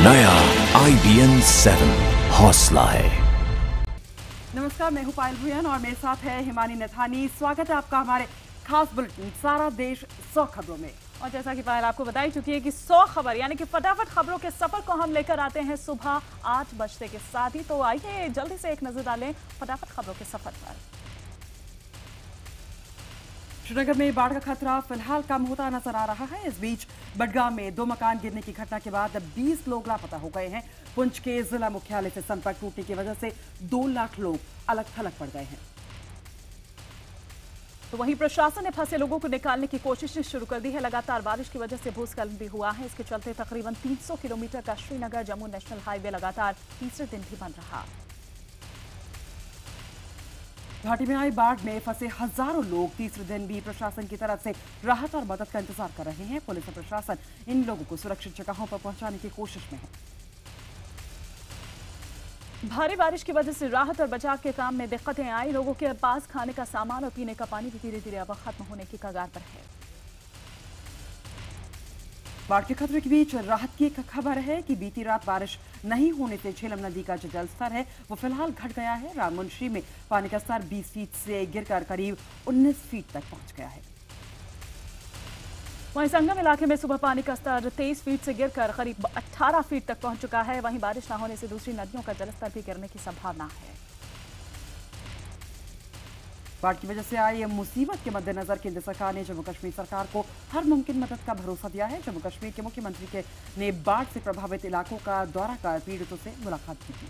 नया IBN 7 हौसला है। नमस्कार, मैं हूं पायल भुयन और मेरे साथ है हिमानी नथानी। स्वागत है आपका हमारे खास बुलेटिन सारा देश 100 खबरों में। और जैसा कि पायल आपको बताई चुकी है कि 100 खबर यानी कि फटाफट खबरों के सफर को हम लेकर आते हैं सुबह 8 बजते के साथ ही। तो आइए जल्दी से एक नजर डालें फटाफट खबरों के सफर पर। श्रीनगर में बाढ़ का खतरा फिलहाल कम होता नजर आ रहा है। इस बीच बडगाम में 2 मकान गिरने की घटना के बाद 20 लोग लापता हो गए हैं। पुंछ के जिला मुख्यालय से संपर्क टूटने की वजह से 2 लाख लोग अलग थलग पड़ गए हैं। तो वहीं प्रशासन ने फंसे लोगों को निकालने की कोशिशें शुरू कर दी है। लगातार बारिश की वजह से भूस्खलन भी हुआ है। इसके चलते तकरीबन 300 किलोमीटर का श्रीनगर जम्मू नेशनल हाईवे लगातार तीसरे दिन भी बंद रहा। घाटी में आई बाढ़ में फंसे हजारों लोग तीसरे दिन भी प्रशासन की तरफ से राहत और मदद का इंतजार कर रहे हैं। पुलिस और प्रशासन इन लोगों को सुरक्षित जगहों पर पहुंचाने की कोशिश में है। भारी बारिश की वजह से राहत और बचाव के काम में दिक्कतें आई। लोगों के पास खाने का सामान और पीने का पानी भी धीरे धीरे अब खत्म होने की कगार पर है। बाढ़ के खतरे के बीच राहत की एक खबर है कि बीती रात बारिश नहीं होने से झेलम नदी का जो जल स्तर है वो फिलहाल घट गया है। राममुंशी में पानी का स्तर 20 फीट से गिरकर करीब 19 फीट तक पहुंच गया है। वहीं संगम इलाके में सुबह पानी का स्तर 23 फीट से गिरकर करीब 18 फीट तक पहुंच चुका है। वहीं बारिश न होने से दूसरी नदियों का जलस्तर भी गिरने की संभावना है। बाढ़ की वजह से आई मुसीबत के मद्देनजर केंद्र सरकार ने जम्मू कश्मीर सरकार को हर मुमकिन मदद का भरोसा दिया है। जम्मू कश्मीर के मुख्यमंत्री ने बाढ़ से प्रभावित इलाकों का दौरा कर पीड़ितों से मुलाकात की थी।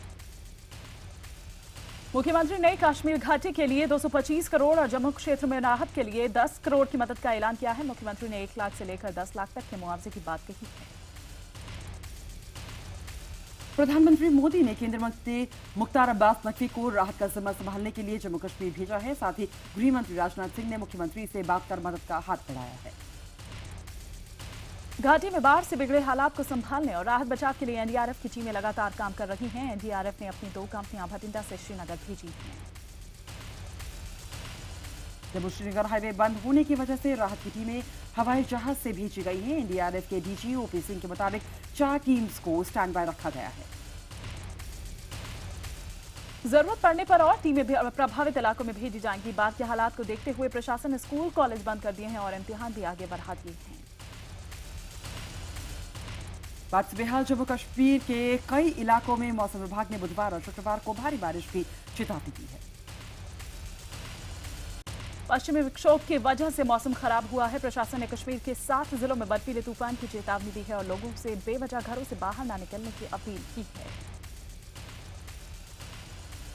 मुख्यमंत्री ने कश्मीर घाटी के लिए 225 करोड़ और जम्मू क्षेत्र में राहत के लिए 10 करोड़ की मदद का ऐलान किया है। मुख्यमंत्री ने 1 लाख से लेकर 10 लाख तक के मुआवजे की बात कही है। प्रधानमंत्री मोदी ने केंद्रीय मंत्री मुख्तार अब्बास नकवी को राहत का जिम्मा संभालने के लिए जम्मू कश्मीर भेजा है। साथ ही गृह मंत्री राजनाथ सिंह ने मुख्यमंत्री से बात कर मदद का हाथ बढ़ाया है। घाटी में बाढ़ से बिगड़े हालात को संभालने और राहत बचाव के लिए एनडीआरएफ की टीमें लगातार काम कर रही हैं। एनडीआरएफ ने अपनी 2 कंपनियां भटिंडा से श्रीनगर भेजी हैं। जम्मू श्रीनगर हाईवे बंद होने की वजह से राहत की टीमें हवाई जहाज से भेजी गई हैं। एनडीआरएफ के डीजी ओपी सिंह के मुताबिक 4 टीम्स को स्टैंड बाय रखा गया है। जरूरत पड़ने पर और टीमें भी प्रभावित इलाकों में भेजी जाएंगी। बाढ़ के हालात को देखते हुए प्रशासन ने स्कूल कॉलेज बंद कर दिए हैं और इम्तिहान भी आगे बढ़ा दिए हैं। बाढ़ से बेहाल जम्मू कश्मीर के कई इलाकों में मौसम विभाग ने बुधवार और शुक्रवार को भारी बारिश की चेतावनी दी है। पश्चिमी विक्षोभ की वजह से मौसम खराब हुआ है। प्रशासन ने कश्मीर के 7 जिलों में बर्फीले तूफान की चेतावनी दी है और लोगों से बेवजह घरों से बाहर न निकलने की अपील की है।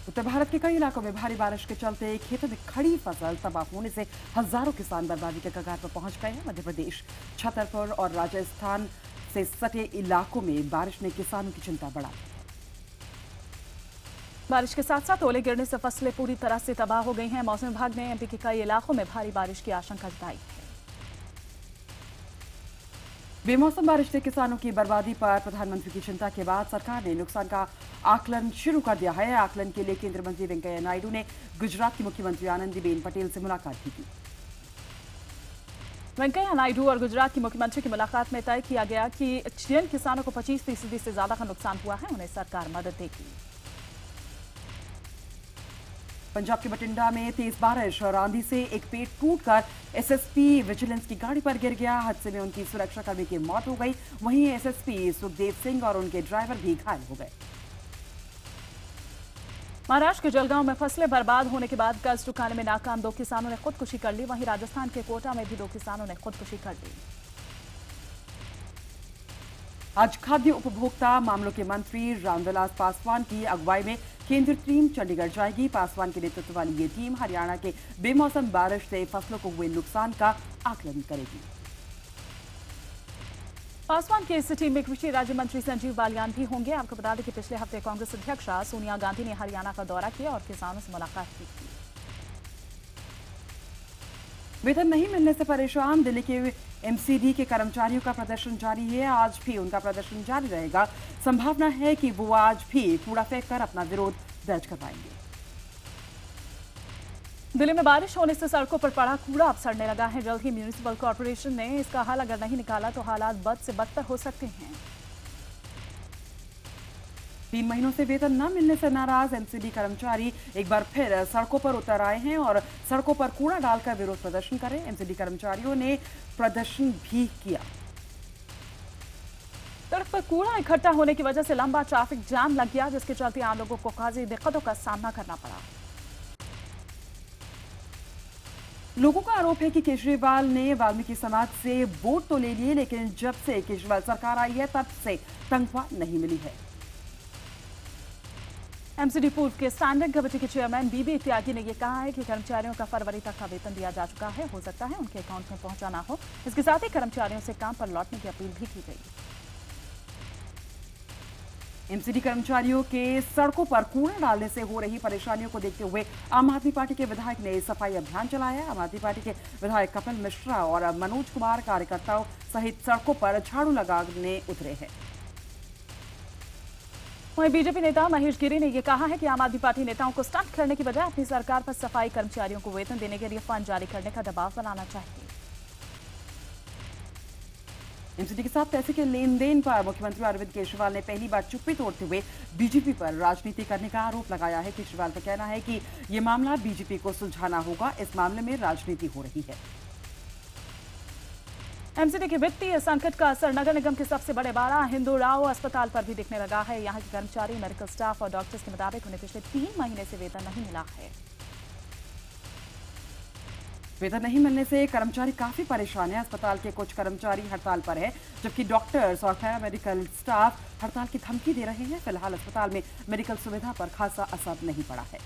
उत्तर भारत के कई इलाकों में भारी बारिश के चलते खेतों में खड़ी फसल तबाह होने से हजारों किसान बर्बादी के कगार पर पहुंच गए हैं। मध्य प्रदेश, छतरपुर और राजस्थान से सटे इलाकों में बारिश ने किसानों की चिंता बढ़ा दी है। बारिश के साथ साथ ओले गिरने से फसलें पूरी तरह से तबाह हो गई हैं। मौसम विभाग ने एमपी के कई इलाकों में भारी बारिश की आशंका जताई है। बेमौसम बारिश से किसानों की बर्बादी पर प्रधानमंत्री की चिंता के बाद सरकार ने नुकसान का आकलन शुरू कर दिया है। आकलन के लिए केंद्रीय मंत्री वेंकैया नायडू ने गुजरात की मुख्यमंत्री आनंदीबेन पटेल से मुलाकात की थी। वेंकैया नायडू और गुजरात की मुख्यमंत्री की मुलाकात में तय किया गया कि जिन किसानों को 25% से ज्यादा का नुकसान हुआ है उन्हें सरकार मदद देगी। पंजाब के बठिंडा में तेज बारिश और आंधी से एक पेड़ टूटकर एसएसपी विजिलेंस की गाड़ी पर गिर गया। हादसे में उनकी सुरक्षाकर्मी की मौत हो गई। वहीं एसएसपी सुखदेव सिंह और उनके ड्राइवर भी घायल हो गए। महाराष्ट्र के जलगांव में फसलें बर्बाद होने के बाद कर्ज चुकाने में नाकाम 2 किसानों ने खुदकुशी कर ली। वहीं राजस्थान के कोटा में भी 2 किसानों ने खुदकुशी कर ली। आज खाद्य उपभोक्ता मामलों के मंत्री रामविलास पासवान की अगुवाई में केंद्रीय टीम चंडीगढ़ जाएगी। पासवान के नेतृत्व वाली ये टीम हरियाणा के बेमौसम बारिश से फसलों को हुए नुकसान का आकलन करेगी। पासवान की इस टीम में कृषि राज्य मंत्री संजीव बालियान भी होंगे। आपको बता दें कि पिछले हफ्ते कांग्रेस अध्यक्ष सोनिया गांधी ने हरियाणा का दौरा किया और किसानों से मुलाकात की थी। वेतन नहीं मिलने से परेशान दिल्ली के एमसीडी के कर्मचारियों का प्रदर्शन जारी है। आज भी उनका प्रदर्शन जारी रहेगा। संभावना है कि वो आज भी कूड़ा फेंककर अपना विरोध दर्ज करवाएंगे। दिल्ली में बारिश होने से सड़कों पर पड़ा कूड़ा अब सड़ने लगा है। जल्द ही म्यूनिसिपल कॉर्पोरेशन ने इसका हल अगर नहीं निकाला तो हालात बद से बदतर हो सकते हैं। 3 महीनों से वेतन न मिलने से नाराज एमसीडी कर्मचारी एक बार फिर सड़कों पर उतर आए हैं और सड़कों पर कूड़ा डालकर विरोध प्रदर्शन कर रहे हैं। एमसीडी कर्मचारियों ने प्रदर्शन भी किया। सड़क पर कूड़ा इकट्ठा होने की वजह से लंबा ट्रैफिक जाम लग गया, जिसके चलते आम लोगों को काफी दिक्कतों का सामना करना पड़ा। लोगों का आरोप है कि केजरीवाल ने वाल्मीकि समाज से वोट तो ले लिए, लेकिन जब से केजरीवाल सरकार आई है तब से तनख्वाह नहीं मिली है। एमसीडी पूर्व के स्टैंडिंग कमेटी के चेयरमैन बीबी त्यागी ने यह कहा है कि कर्मचारियों का फरवरी तक का वेतन दिया जा चुका है, हो सकता है उनके अकाउंट में पहुंचा ना हो। इसके साथ ही कर्मचारियों से काम पर लौटने की अपील भी की गई। एमसीडी कर्मचारियों के सड़कों पर कूड़ा डालने से हो रही परेशानियों को देखते हुए आम आदमी पार्टी के विधायक ने सफाई अभियान चलाया। आम आदमी पार्टी के विधायक कपिल मिश्रा और मनोज कुमार कार्यकर्ताओं सहित सड़कों पर झाड़ू लगाने उतरे हैं। वहीं बीजेपी नेता महेश गिरी ने यह कहा है कि आम आदमी पार्टी नेताओं को स्टंट करने की बजाय अपनी सरकार पर सफाई कर्मचारियों को वेतन देने के लिए फंड जारी करने का दबाव बनाना चाहिए। एमसीडी के साथ पैसे के लेन देन पर मुख्यमंत्री अरविंद केजरीवाल ने पहली बार चुप्पी तोड़ते हुए बीजेपी पर राजनीति करने का आरोप लगाया है। केजरीवाल का कहना है कि यह मामला बीजेपी को सुलझाना होगा, इस मामले में राजनीति हो रही है। एमसीडी के वित्तीय संकट का असर नगर निगम के सबसे बड़े बाड़ा हिंदूराव अस्पताल पर भी दिखने लगा है। यहाँ के कर्मचारी, मेडिकल स्टाफ और डॉक्टर्स के मुताबिक उन्हें पिछले 3 महीने से वेतन नहीं मिला है। वेतन नहीं मिलने से कर्मचारी काफी परेशान है। अस्पताल के कुछ कर्मचारी हड़ताल पर है, जबकि डॉक्टर्स और पैरामेडिकल स्टाफ हड़ताल की धमकी दे रहे हैं। फिलहाल अस्पताल में मेडिकल सुविधा पर खासा असर नहीं पड़ा है।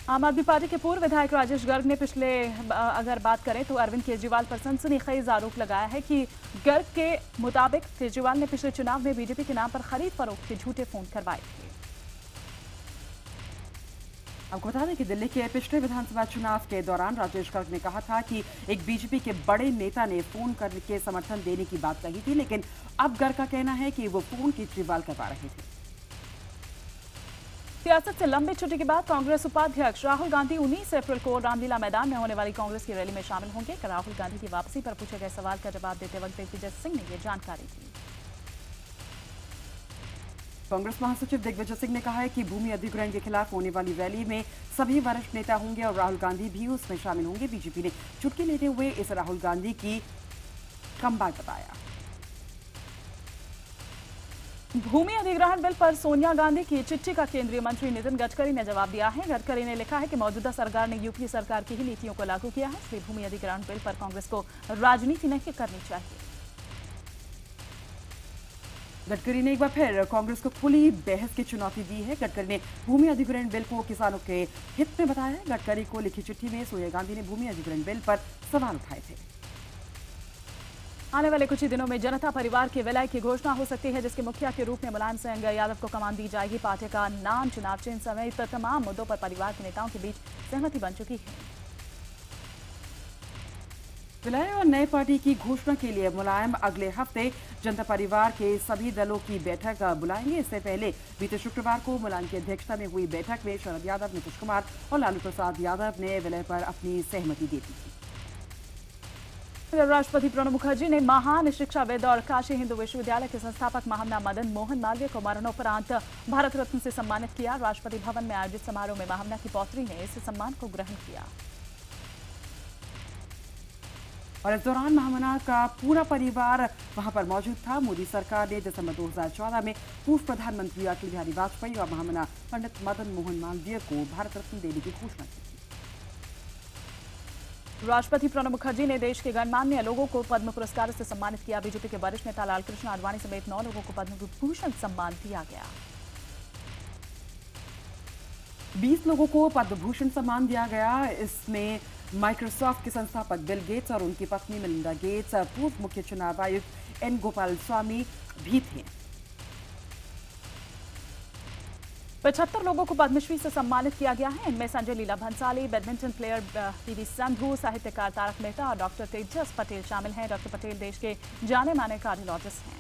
आम आदमी पार्टी के पूर्व विधायक राजेश गर्ग ने अगर बात करें तो अरविंद केजरीवाल पर सनसनीखेज आरोप लगाया है कि गर्ग के मुताबिक केजरीवाल ने पिछले चुनाव में बीजेपी के नाम पर खरीद फरोख्त के झूठे फोन करवाए थे। आपको बता दें कि दिल्ली के पिछले विधानसभा चुनाव के दौरान राजेश गर्ग ने कहा था कि एक बीजेपी के बड़े नेता ने फोन करके समर्थन देने की बात कही थी, लेकिन अब गर्ग का कहना है कि वो फोन केजरीवाल करवा रहे थे। सियासत से लंबी छुट्टी के बाद कांग्रेस उपाध्यक्ष राहुल गांधी 19 अप्रैल को रामलीला मैदान में होने वाली कांग्रेस की रैली में शामिल होंगे। राहुल गांधी की वापसी पर पूछे गए सवाल का जवाब देते वक्त दिग्विजय सिंह ने यह जानकारी दी। कांग्रेस महासचिव दिग्विजय सिंह ने कहा है कि भूमि अधिग्रहण के खिलाफ होने वाली रैली में सभी वरिष्ठ नेता होंगे और राहुल गांधी भी उसमें शामिल होंगे। बीजेपी ने चुटकी लेते हुए इस राहुल गांधी की कमबैक बताया। भूमि अधिग्रहण बिल पर सोनिया गांधी की चिट्ठी का केंद्रीय मंत्री नितिन गडकरी ने जवाब दिया है। गडकरी ने लिखा है कि मौजूदा सरकार ने यूपीए सरकार की ही नीतियों को लागू किया है, इसलिए भूमि अधिग्रहण बिल पर कांग्रेस को राजनीति नहीं करनी चाहिए। गडकरी ने एक बार फिर कांग्रेस को खुली बहस की चुनौती दी है। गडकरी ने भूमि अधिग्रहण बिल को किसानों के हित में बताया है। गडकरी को लिखी चिट्ठी में सोनिया गांधी ने भूमि अधिग्रहण बिल पर सवाल उठाए थे। आने वाले कुछ ही दिनों में जनता परिवार के विलय की घोषणा हो सकती है, जिसके मुखिया के रूप में मुलायम सिंह यादव को कमान दी जाएगी। पार्टी का नाम, चुनाव चिन्ह समेत तमाम मुद्दों पर परिवार के नेताओं के बीच सहमति बन चुकी है। विलय और नए पार्टी की घोषणा के लिए मुलायम अगले हफ्ते जनता परिवार के सभी दलों की बैठक बुलाएंगे। इससे पहले बीते शुक्रवार को मुलायम की अध्यक्षता में हुई बैठक में शरद यादव, नीतीश कुमार और लालू प्रसाद यादव ने विलय पर अपनी सहमति दे दी थी। राष्ट्रपति प्रणब मुखर्जी ने महान शिक्षाविद और काशी हिंदू विश्वविद्यालय के संस्थापक महामना मदन मोहन मालवीय को मरणोपरांत भारत रत्न से सम्मानित किया। राष्ट्रपति भवन में आयोजित समारोह में महामना की पौत्री ने इस सम्मान को ग्रहण किया और इस दौरान महामना का पूरा परिवार वहां पर मौजूद था। मोदी सरकार ने दिसंबर 2014 में पूर्व प्रधानमंत्री अटल बिहारी वाजपेयी और महामना पंडित मदन मोहन मालवीय को भारत रत्न देने की घोषणा की थी। राष्ट्रपति प्रणब मुखर्जी ने देश के गणमान्य लोगों को पद्म पुरस्कार से सम्मानित किया। बीजेपी के वरिष्ठ नेता लालकृष्ण आडवाणी समेत 9 लोगों को पद्म विभूषण सम्मान दिया गया। 20 लोगों को पद्म भूषण सम्मान दिया गया। इसमें माइक्रोसॉफ्ट के संस्थापक बिल गेट्स और उनकी पत्नी मेलिंडा गेट्स, पूर्व मुख्य चुनाव आयुक्त एन गोपाल स्वामी भी थे। 75 लोगों को पद्मश्री से सम्मानित किया गया है। इनमें Sanjay Leela Bhansali, badminton player PV Sindhu, साहित्यकार तारक मेहता और डॉक्टर तेजस पटेल शामिल हैं। डॉक्टर पटेल देश के जाने माने कार्डियोलॉजिस्ट हैं।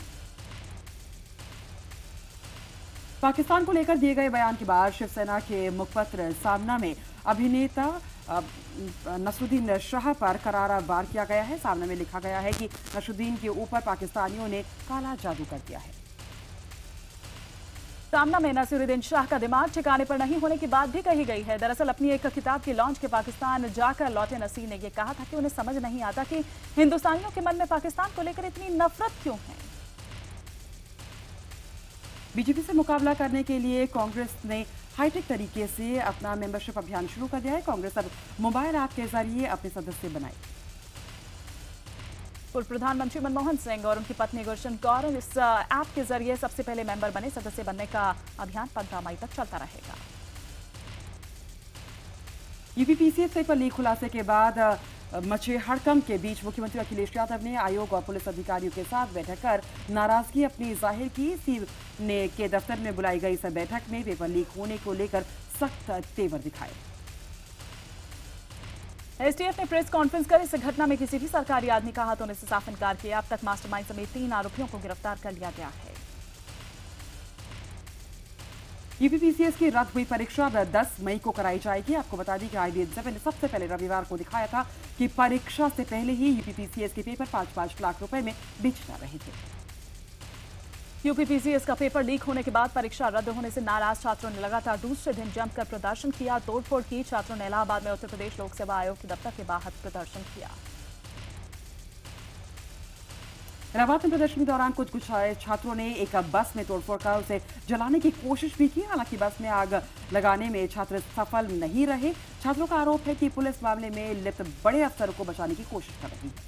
पाकिस्तान को लेकर दिए गए बयान के बाद शिवसेना के मुखपत्र सामना में अभिनेता नसरुद्दीन शाह पर करारा वार किया गया है। सामने में लिखा गया है कि नसरुद्दीन के ऊपर पाकिस्तानियों ने काला जादू कर दिया है। सामना में नसीरुद्दीन शाह का दिमाग ठिकाने पर नहीं होने की बात भी कही गई है। दरअसल अपनी एक किताब की लॉन्च के पाकिस्तान जाकर लौटे नसीर ने यह कहा था कि उन्हें समझ नहीं आता कि हिंदुस्तानियों के मन में पाकिस्तान को लेकर इतनी नफरत क्यों है। बीजेपी से मुकाबला करने के लिए कांग्रेस ने हाईटेक तरीके से अपना मेंबरशिप अभियान शुरू कर दिया है। कांग्रेस अब मोबाइल ऐप के जरिए अपने सदस्य बनाए। पूर्व प्रधानमंत्री मनमोहन सिंह और उनकी पत्नी गुलशन कौर इस ऐप के जरिए सबसे पहले मेंबर बने। सदस्य बनने का अभियान 15 मई तक चलता रहेगा। यूपीपीसीएस पेपर लीक खुलासे के बाद मचे हड़कंप के बीच मुख्यमंत्री अखिलेश यादव ने आयोग और पुलिस अधिकारियों के साथ बैठक कर नाराजगी अपनी जाहिर की। सीने के दफ्तर में बुलाई गई इस बैठक में पेपर लीक होने को लेकर सख्त तेवर दिखाए। एसटीएफ ने प्रेस कॉन्फ्रेंस कर इस घटना में किसी भी सरकारी आदमी का हाथ होने से साफ इनकार किया। अब तक मास्टरमाइंड समेत 3 आरोपियों को गिरफ्तार कर लिया गया है। यूपीपीसीएस की रद्द हुई परीक्षा अब 10 मई को कराई जाएगी। आपको बता दें कि IB-7 ने सबसे पहले रविवार को दिखाया था कि परीक्षा से पहले ही यूपीपीसीएस के पेपर 5-5 लाख रुपए में बेचे जा रहे थे। यूपीपीसीएस का पेपर लीक होने के बाद परीक्षा रद्द होने से नाराज छात्रों ने लगातार दूसरे दिन जमकर प्रदर्शन किया, तोड़फोड़ की। छात्रों ने इलाहाबाद में उत्तर प्रदेश लोक सेवा आयोग के दफ्तर के बाहर प्रदर्शन किया। इलाहाबाद में प्रदर्शन के दौरान कुछ छात्रों ने एक बस में तोड़फोड़ कर उसे जलाने की कोशिश भी की। हालांकि बस में आग लगाने में छात्र सफल नहीं रहे। छात्रों का आरोप है कि पुलिस मामले में लिप्त बड़े अफसरों को बचाने की कोशिश कर रही है।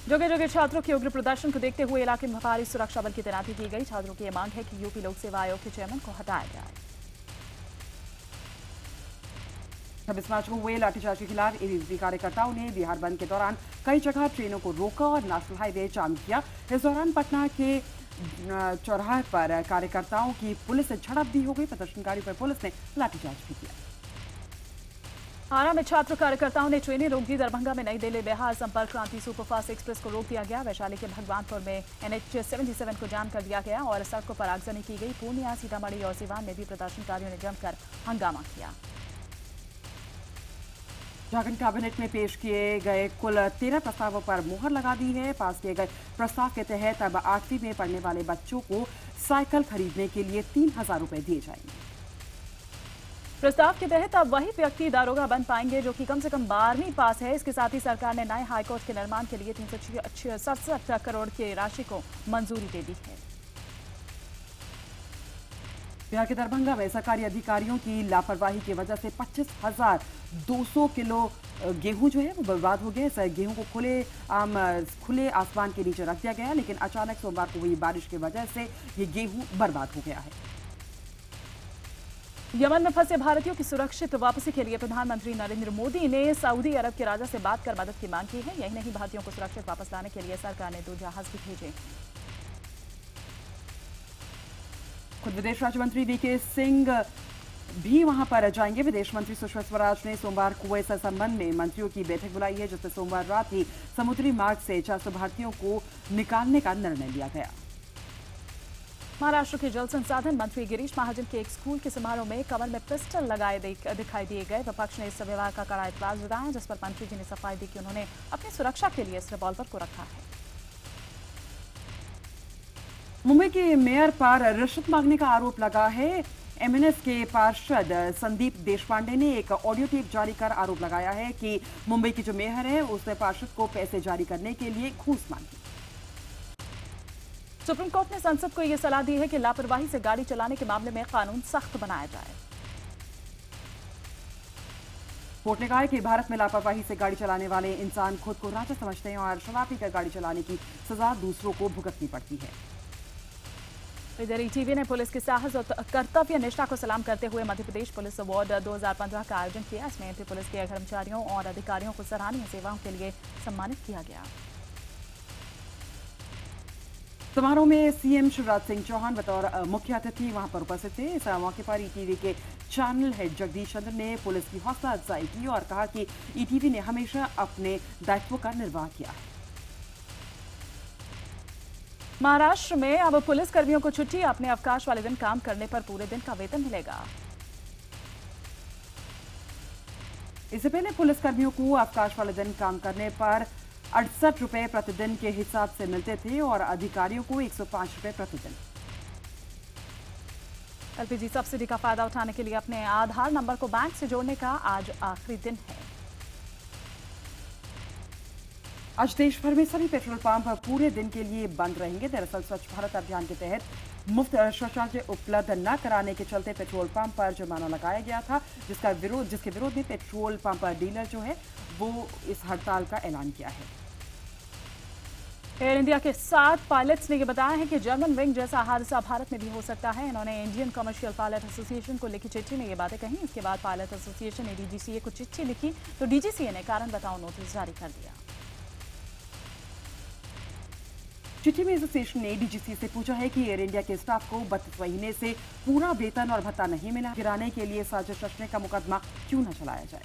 जगह जगह छात्रों के उग्र प्रदर्शन को देखते हुए इलाके में भारी सुरक्षा बल की तैनाती की गई। छात्रों की यह मांग है कि यूपी लोक सेवा आयोग के चेयरमैन को हटाया जाए। 26 मार्च को हुए लाठीचार्ज के खिलाफ एबीवीपी कार्यकर्ताओं ने बिहार बंद के दौरान कई जगह ट्रेनों को रोका और नेशनल हाईवे जाम किया। इस दौरान पटना के चौराहे पर कार्यकर्ताओं की पुलिस से झड़प भी हो गई। प्रदर्शनकारियों पर पुलिस ने लाठीचार्ज भी किया। आरा में छात्र कार्यकर्ताओं ने ट्रेनें रोक दी। दरभंगा में नई दिल्ली बिहार संपर्क क्रांति सुपरफास्ट एक्सप्रेस को रोक दिया गया। वैशाली के भगवानपुर में NH-77 को जाम कर दिया गया और सड़कों पर आगजनी की गई। पूर्णिया, सीतामढ़ी और सिवान में भी प्रदर्शनकारियों ने जमकर हंगामा किया। झारखंड कैबिनेट में पेश किए गए कुल 13 प्रस्तावों पर मुहर लगा दी है। पास किए गए प्रस्ताव के तहत अब 8वीं में पढ़ने वाले बच्चों को साइकिल खरीदने के लिए 3,000 रुपए दिए जाएंगे। प्रस्ताव के तहत अब वही व्यक्ति दारोगा बन पाएंगे जो कि कम से कम 12वीं पास है। इसके साथ ही सरकार ने नए हाईकोर्ट के निर्माण के लिए 367 करोड़ की राशि को मंजूरी दे दी है। बिहार के दरभंगा में सरकारी अधिकारियों की लापरवाही की वजह से 25,200 किलो गेहूं जो है वो बर्बाद हो गया। इस गेहूं को खुले आसमान के नीचे रख दिया गया, लेकिन अचानक सोमवार को हुई बारिश की वजह से ये गेहूं बर्बाद हो गया है। यमन में फंसे भारतीयों की सुरक्षित वापसी के लिए प्रधानमंत्री नरेंद्र मोदी ने सऊदी अरब के राजा से बात कर मदद की मांग की है। यही नहीं, भारतीयों को सुरक्षित वापस लाने के लिए सरकार ने 2 जहाज भी भेजे। खुद विदेश राज्य मंत्री वीके सिंह भी वहां पर जाएंगे। विदेश मंत्री सुषमा स्वराज ने सोमवार को इस संबंध में मंत्रियों की बैठक बुलाई है, जिसमें सोमवार रात ही समुद्री मार्ग से 400 भारतीयों को निकालने का निर्णय लिया गया। महाराष्ट्र के जल संसाधन मंत्री गिरीश महाजन के एक स्कूल के समारोह में कमर में पिस्टल लगाए दिखाई दिए गए। विपक्ष ने इस व्यवहार का कड़ा एतराज जताया, जिस पर मंत्री जी ने सफाई दी कि उन्होंने अपनी सुरक्षा के लिए इस रिवॉल्वर को रखा है। मुंबई के मेयर पर रिश्वत मांगने का आरोप लगा है। MNS के पार्षद संदीप देशपांडे ने एक ऑडियो टेप जारी कर आरोप लगाया है कि मुंबई की जो मेयर है उसने पार्षद को पैसे जारी करने के लिए घूस मांगी। सुप्रीम कोर्ट ने संसद को यह सलाह दी है कि लापरवाही से गाड़ी चलाने के मामले में कानून सख्त बनाया जाए। कोर्ट ने कहा है कि भारत में लापरवाही से गाड़ी चलाने वाले इंसान खुद को राजा समझते हैं और शराब पीकर गाड़ी चलाने की सजा दूसरों को भुगतनी पड़ती है। इधर ETV ने पुलिस के साहस और कर्तव्य निष्ठा को सलाम करते हुए मध्य प्रदेश पुलिस अवार्ड 2015 का आयोजन किया। इसमें MP पुलिस के कर्मचारियों और अधिकारियों को सराहनीय सेवाओं के लिए सम्मानित किया गया। समारोह में CM शिवराज सिंह चौहान बतौर मुख्य अतिथि वहां पर उपस्थित थे। इस मौके पर ETV के चैनल हेड जगदीश चंद्र ने पुलिस की हौसला अफजाई की और कहा कि ETV ने हमेशा अपने दायित्व का निर्वाह किया है। महाराष्ट्र में अब पुलिस कर्मियों को छुट्टी, अपने अवकाश वाले दिन काम करने पर पूरे दिन का वेतन मिलेगा। इससे पहले पुलिस कर्मियों को अवकाश वाले दिन काम करने पर 68 रुपए प्रतिदिन के हिसाब से मिलते थे और अधिकारियों को 105 रुपए प्रतिदिन। एलपीजी सब्सिडी का फायदा उठाने के लिए अपने आधार नंबर को बैंक से जोड़ने का आज आखिरी दिन है। आज देश भर में सभी पेट्रोल पंप पूरे दिन के लिए बंद रहेंगे। दरअसल स्वच्छ भारत अभियान के तहत मुफ्त शौचालय उपलब्ध न कराने के चलते पेट्रोल पंप पर जुर्माना लगाया गया था, जिसके विरोध में पेट्रोल पंप डीलर जो है वो इस हड़ताल का ऐलान किया है। एयर इंडिया के 7 पायलट्स ने यह बताया है कि जर्मन विंग जैसा हादसा भारत में भी हो सकता है। इन्होंने इंडियन कमर्शियल पायलट एसोसिएशन को लिखी चिट्ठी में ये बातें कही। इसके बाद पायलट एसोसिएशन ने डीजीसीए को चिट्ठी लिखी तो डीजीसीए ने कारण बताओ नोटिस जारी कर दिया। चिट्ठी में एसोसिएशन ने डीजीसी से पूछा है कि एयर इंडिया के स्टाफ को 32 महीने से पूरा वेतन और भत्ता नहीं मिला, गिराने के लिए साजिश रचने का मुकदमा क्यों न चलाया जाए।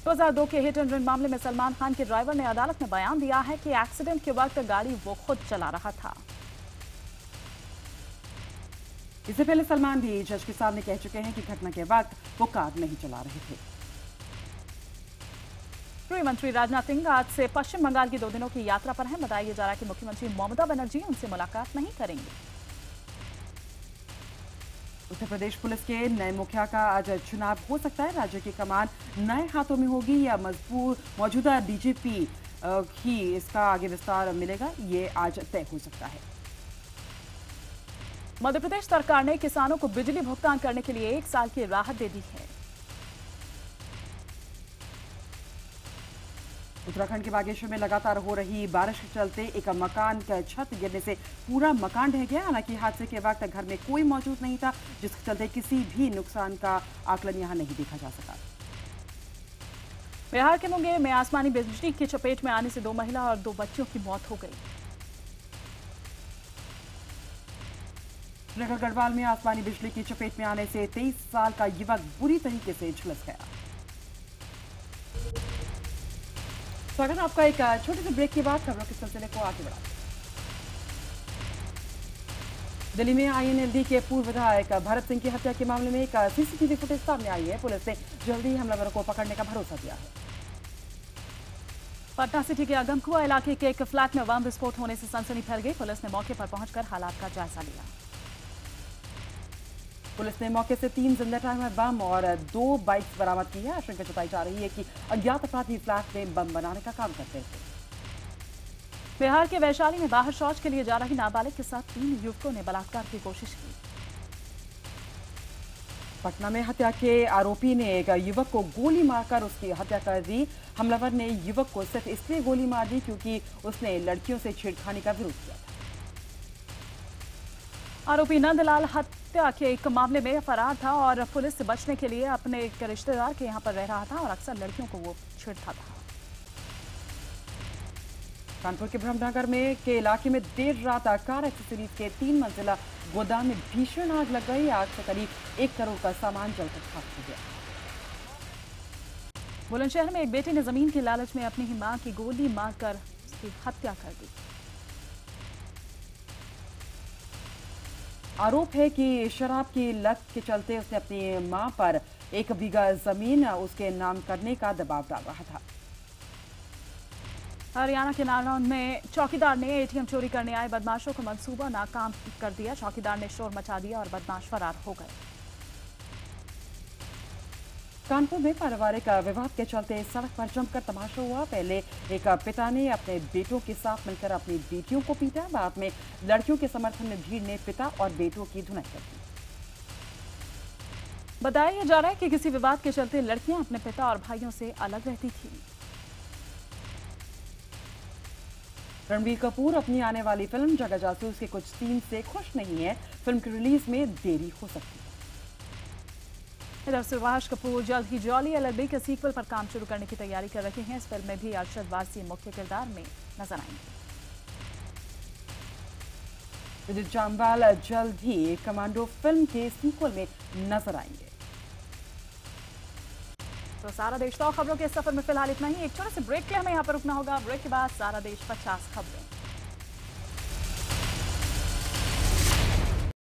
2002 के हिट एंड रन मामले में सलमान खान के ड्राइवर ने अदालत में बयान दिया है कि एक्सीडेंट के वक्त गाड़ी वो खुद चला रहा था। इससे पहले सलमान भी जज के सामने कह चुके हैं कि घटना के वक्त वो कार नहीं चला रहे थे। गृह मंत्री राजनाथ सिंह आज से पश्चिम बंगाल की 2 दिनों की यात्रा पर हैं। बताया जा रहा है कि मुख्यमंत्री ममता बनर्जी उनसे मुलाकात नहीं करेंगे। उत्तर प्रदेश पुलिस के नए मुखिया का आज चुनाव हो सकता है। राज्य की कमान नए हाथों में होगी या मौजूदा डीजीपी ही इसका आगे विस्तार मिलेगा, ये आज तय हो सकता है। मध्य प्रदेश सरकार ने किसानों को बिजली भुगतान करने के लिए 1 साल की राहत दे दी है। उत्तराखंड के बागेश्वर में लगातार हो रही बारिश के चलते एक मकान का छत गिरने से पूरा मकान ढह गया। हालांकि हादसे के वक्त घर में कोई मौजूद नहीं था, जिसके चलते किसी भी नुकसान का आकलन यहां नहीं देखा जा सका। बिहार के मुंगेर में आसमानी बिजली की चपेट में आने से 2 महिला और 2 बच्चियों की मौत हो गई। नगर गढ़वाल में आसमानी बिजली की चपेट में आने से 23 साल का युवक बुरी तरीके से झुलस गया। स्वागत आपका एक छोटे से ब्रेक के बाद खबरों के सिलसिले को आगे बढ़ाते हैं। दिल्ली में आईएनएलडी के पूर्व विधायक भरत सिंह की हत्या के मामले में एक सीसीटीवी फुटेज सामने आई है। पुलिस ने जल्दी हमलावरों को पकड़ने का भरोसा दिया है। पटना सिटी के अगमकुआ इलाके के एक फ्लैट में बम विस्फोट होने से सनसनी फैल गई। पुलिस ने मौके पर पहुंचकर हालात का जायजा लिया। पुलिस ने मौके से 3 जिंदा टाइमर बम और 2 बाइक्स बरामद की है। आशंका जताई जा रही है कि अज्ञात अपराधी फ्लैट में बम बनाने का काम करते थे। बिहार के वैशाली में बाहर शौच के लिए जा रही नाबालिग के साथ 3 युवकों ने बलात्कार की कोशिश की। पटना में हत्या के आरोपी ने एक युवक को गोली मारकर उसकी हत्या कर दी। हमलावर ने युवक को सिर्फ इसलिए गोली मार दी क्योंकि उसने लड़कियों से छेड़खानी का विरोध किया था। आरोपी नंदलाल हत्या के एक मामले में फरार था और पुलिस से बचने के लिए अपने एक रिश्तेदार के यहां पर रह रहा था और अक्सर लड़कियों को वो छेड़ता था। कानपुर के ब्रह्मनगर में के इलाके में देर रात कार एक्सेसरीज के 3 मंजिला गोदाम में भीषण आग लग गई। आग से करीब 1 करोड़ का सामान जलकर खाक हो गया। बुलंदशहर में एक बेटे ने जमीन की लालच में अपनी ही मां की गोली मारकर उसकी हत्या कर दी। आरोप है कि शराब की लत के चलते उसने अपनी मां पर 1 बीघा जमीन उसके नाम करने का दबाव डाल रहा था। हरियाणा के नारनौल में चौकीदार ने एटीएम चोरी करने आए बदमाशों को मंसूबा नाकाम कर दिया। चौकीदार ने शोर मचा दिया और बदमाश फरार हो गए। कानपुर में पारिवारिक विवाद के चलते सड़क पर जमकर तमाशा हुआ। पहले एक पिता ने अपने बेटों के साथ मिलकर अपनी बेटियों को पीटा। बाद में लड़कियों के समर्थन में भीड़ ने पिता और बेटों की धुनाई कर दी। बताया जा रहा है कि किसी विवाद के चलते लड़कियां अपने पिता और भाइयों से अलग रहती थी। रणबीर कपूर अपनी आने वाली फिल्म जगह जासूस के कुछ सीन से खुश नहीं है। फिल्म की रिलीज में देरी हो सकती है। इधर सुभाष कपूर जल्द ही जॉली एलएलबी के सीक्वल पर काम शुरू करने की तैयारी कर रहे हैं। इस फिल्म में भी अरशद वारसी मुख्य किरदार में नजर आएंगे। विद्युत जामवाल जल्द ही कमांडो फिल्म के सीक्वल में नजर आएंगे। तो सारा देश तो खबरों के सफर में फिलहाल इतना ही। एक छोटे से ब्रेक के लिए हमें यहाँ पर रुकना होगा। ब्रेक के बाद सारा देश 50 खबरें।